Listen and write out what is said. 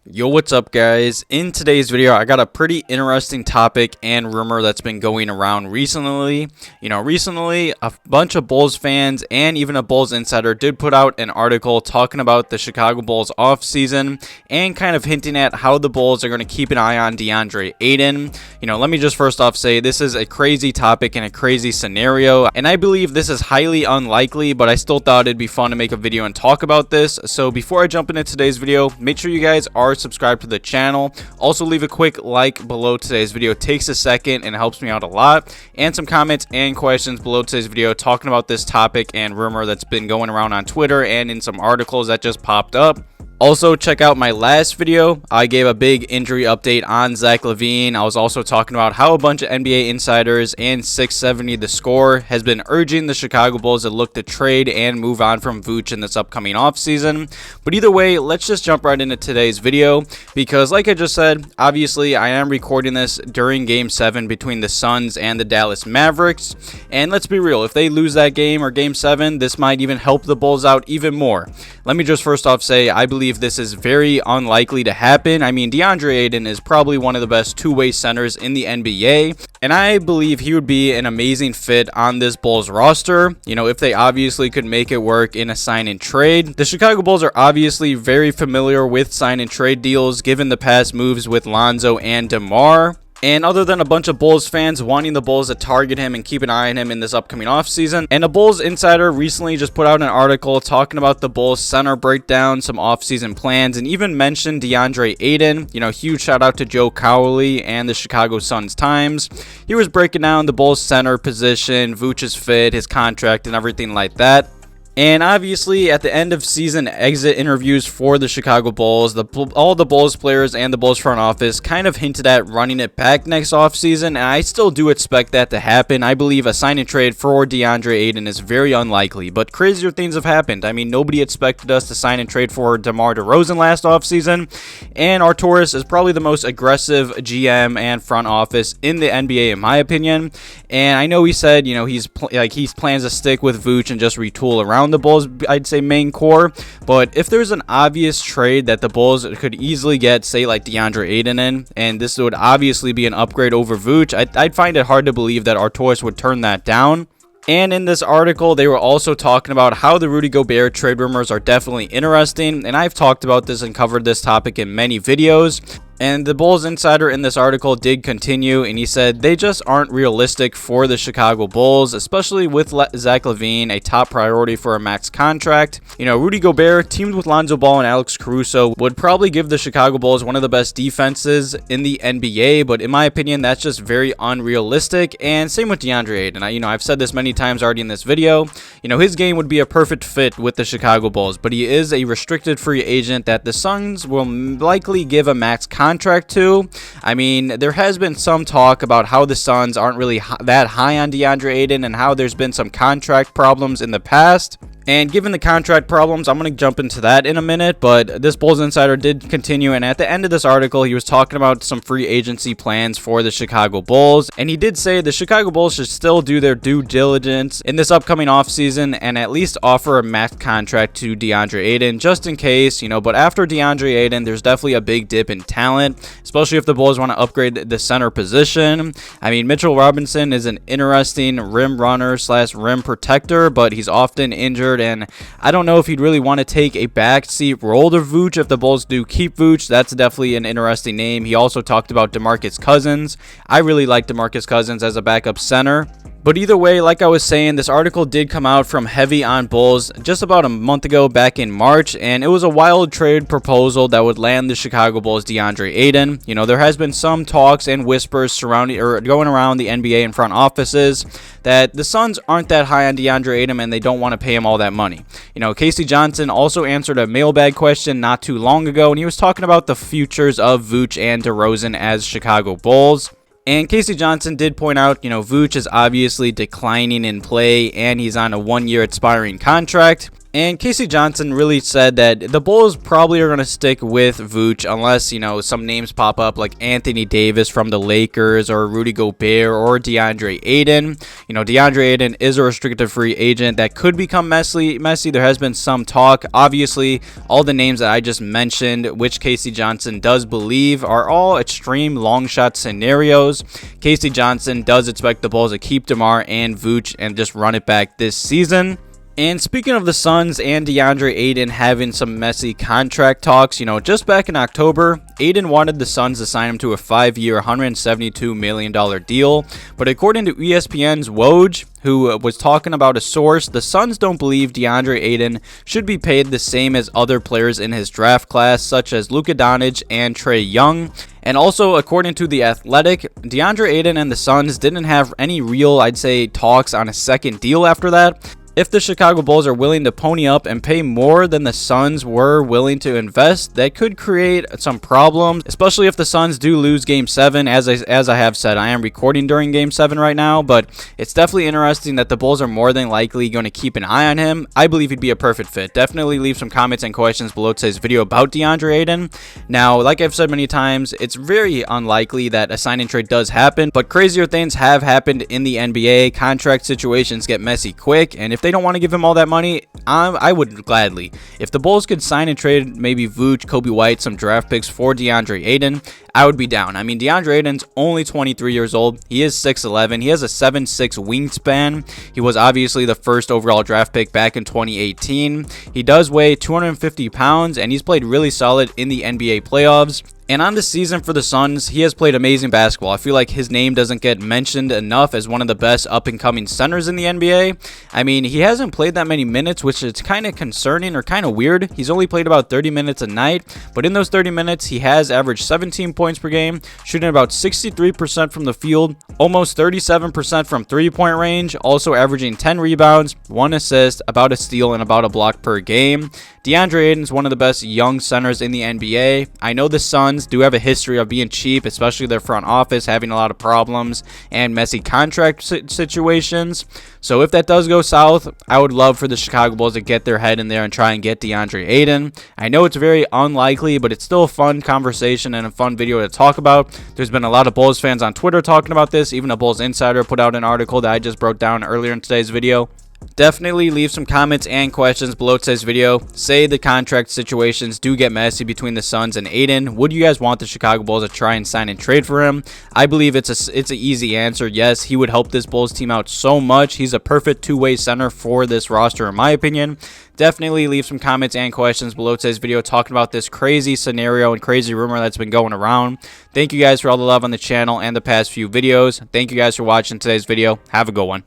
Yo, what's up guys? In today's video, I got a pretty interesting topic and rumor that's been going around recently. Recently a bunch of Bulls fans and even a Bulls insider did put out an article talking about the Chicago Bulls offseason and kind of hinting at how the Bulls are going to keep an eye on Deandre Ayton. Let me just first off say this is a crazy topic and a crazy scenario, and I believe this is highly unlikely, but I still thought it'd be fun to make a video and talk about this. So before I jump into today's video, make sure you guys are subscribe to the channel. Also leave a quick like below today's video. It takes a second and it helps me out a lot, and some comments and questions below today's video talking about this topic and rumor that's been going around on Twitter and in some articles that just popped up. Also, check out my last video. I gave a big injury update on Zach LaVine. I was also talking about how a bunch of NBA insiders and 670 The Score has been urging the Chicago Bulls to look to trade and move on from Vuce in this upcoming offseason. But either way, let's just jump right into today's video because, like I just said, obviously I am recording this during Game 7 between the Suns and the Dallas Mavericks. And let's be real, if they lose that game or Game 7, this might even help the Bulls out even more. Let me just first off say I believe this is very unlikely to happen. I mean, Deandre Ayton is probably one of the best two-way centers in the NBA, and I believe he would be an amazing fit on this Bulls roster, if they obviously could make it work in a sign and trade. The Chicago Bulls are obviously very familiar with sign and trade deals given the past moves with Lonzo and Demar. And other than a bunch of Bulls fans wanting the Bulls to target him and keep an eye on him in this upcoming offseason, and a Bulls insider recently just put out an article talking about the Bulls center breakdown, some offseason plans, and even mentioned Deandre Ayton. Huge shout out to Joe Cowley and the Chicago Sun-Times. He was breaking down the Bulls center position, Vuce's fit, his contract, and everything like that. And obviously, at the end of season exit interviews for the Chicago Bulls, all the Bulls players and the Bulls front office kind of hinted at running it back next offseason, and I still do expect that to happen. I believe a sign and trade for Deandre Ayton is very unlikely, but crazier things have happened. I mean, nobody expected us to sign and trade for DeMar DeRozan last offseason, and Arturas is probably the most aggressive GM and front office in the NBA, in my opinion. And I know he said, he plans to stick with Vuce and just retool around the Bulls, I'd say, main core. But if there's an obvious trade that the Bulls could easily get, say like Deandre Ayton in, and this would obviously be an upgrade over Vuce, I'd find it hard to believe that Arturas would turn that down. And in this article, they were also talking about how the Rudy Gobert trade rumors are definitely interesting, and I've talked about this and covered this topic in many videos. And the Bulls insider in this article did continue, and he said they just aren't realistic for the Chicago Bulls, especially with Zach LaVine, a top priority for a max contract. Rudy Gobert, teamed with Lonzo Ball and Alex Caruso, would probably give the Chicago Bulls one of the best defenses in the NBA, but in my opinion, that's just very unrealistic. And same with Deandre Ayton. I've said this many times already in this video. His game would be a perfect fit with the Chicago Bulls, but he is a restricted free agent that the Suns will likely give a max contract to. I mean, there has been some talk about how the Suns aren't really that high on Deandre Ayton and how there's been some contract problems in the past. And given the contract problems, I'm going to jump into that in a minute, but this Bulls insider did continue, and at the end of this article, he was talking about some free agency plans for the Chicago Bulls, and he did say the Chicago Bulls should still do their due diligence in this upcoming offseason and at least offer a max contract to Deandre Ayton just in case, but after Deandre Ayton, there's definitely a big dip in talent, especially if the Bulls want to upgrade the center position. I mean, Mitchell Robinson is an interesting rim runner / rim protector, but he's often injured, and I don't know if he'd really want to take a backseat role to Vuce if the Bulls do keep Vuce. That's definitely an interesting name. He also talked about DeMarcus Cousins. I really like DeMarcus Cousins as a backup center. But either way, like I was saying, this article did come out from Heavy on Bulls just about a month ago back in March, and it was a wild trade proposal that would land the Chicago Bulls Deandre Ayton. There has been some talks and whispers surrounding or going around the NBA and front offices that the Suns aren't that high on Deandre Ayton and they don't want to pay him all that money. Casey Johnson also answered a mailbag question not too long ago, and he was talking about the futures of Vuce and DeRozan as Chicago Bulls. And Casey Johnson did point out, Vuce is obviously declining in play and he's on a 1-year expiring contract. And Casey Johnson really said that the Bulls probably are going to stick with Vooch unless, you know, some names pop up like Anthony Davis from the Lakers or Rudy Gobert or Deandre Ayton. You know, Deandre Ayton is a restricted free agent that could become messy. There has been some talk. Obviously, all the names that I just mentioned, which Casey Johnson does believe, are all extreme long shot scenarios. Casey Johnson does expect the Bulls to keep DeMar and Vooch and just run it back this season. And speaking of the Suns and Deandre Ayton having some messy contract talks, you know, just back in October, Ayton wanted the Suns to sign him to a 5-year, $172 million deal. But according to ESPN's Woj, who was talking about a source, the Suns don't believe Deandre Ayton should be paid the same as other players in his draft class, such as Luka Doncic and Trae Young. And also, according to The Athletic, DeAndre Ayton and the Suns didn't have any real, I'd say, talks on a second deal after that. If the Chicago Bulls are willing to pony up and pay more than the Suns were willing to invest, that could create some problems, especially if the Suns do lose Game 7. As I have said, I am recording during Game 7 right now, but it's definitely interesting that the Bulls are more than likely going to keep an eye on him. I believe he'd be a perfect fit. Definitely leave some comments and questions below today's video about DeAndre Ayton. Now, like I've said many times, it's very unlikely that a sign and trade does happen, but crazier things have happened in the NBA. Contract situations get messy quick, and if they don't want to give him all that money, I would gladly. If the Bulls could sign and trade maybe Vooch, Coby White, some draft picks for DeAndre Ayton, I would be down. I mean, DeAndre Ayton's only 23 years old. He is 6'11". He has a 7'6" wingspan. He was obviously the first overall draft pick back in 2018. He does weigh 250 pounds, and he's played really solid in the NBA playoffs. And on this season for the Suns, he has played amazing basketball. I feel like his name doesn't get mentioned enough as one of the best up-and-coming centers in the NBA. I mean, he hasn't played that many minutes, which is kind of concerning or kind of weird. He's only played about 30 minutes a night, but in those 30 minutes, he has averaged 17 points per game, shooting about 63% from the field, almost 37% from three-point range, also averaging 10 rebounds, 1 assist, about a steal, and about a block per game. DeAndre Ayton is one of the best young centers in the NBA. I know the Suns do have a history of being cheap, especially their front office having a lot of problems and messy contract situations. So if that does go south, I would love for the Chicago Bulls to get their head in there and try and get DeAndre Ayton. I know it's very unlikely, but it's still a fun conversation and a fun video to talk about. There's been a lot of Bulls fans on Twitter talking about this. Even a Bulls Insider put out an article that I just broke down earlier in today's video. Definitely leave some comments and questions below today's video. Say the contract situations do get messy between the Suns and Ayton. Would you guys want the Chicago Bulls to try and sign and trade for him? I believe it's an easy answer. Yes, he would help this Bulls team out so much. He's a perfect two-way center for this roster, in my opinion. Definitely leave some comments and questions below today's video talking about this crazy scenario and crazy rumor that's been going around. Thank you guys for all the love on the channel and the past few videos. Thank you guys for watching today's video. Have a good one.